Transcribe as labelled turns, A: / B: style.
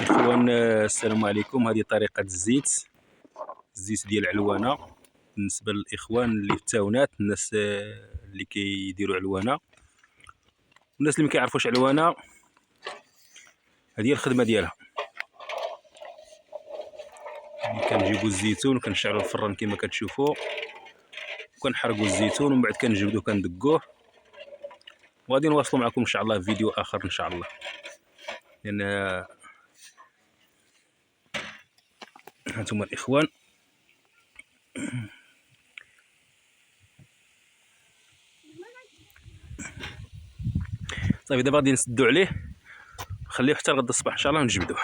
A: إخوان السلام عليكم. هذه طريقة الزيت ديال علوانة بالنسبة للإخوان اللي في التاونات، الناس اللي كيديروا علوانة، الناس اللي ما كيعرفوش علوانة. هذه هي الخدمة ديالها. كنجيبوا الزيتون وكنشعلوا الفران كما كتشوفوا، وكنحرقوا الزيتون ومن بعد كنجبدوه كندقوه، وغادي نواصلوا معكم ان شاء الله في فيديو اخر ان شاء الله. لان هانتوما الاخوان صافي، دابا غادي نسدو عليه نخليه حتى لغدا الصباح ان شاء الله ونجبدوه.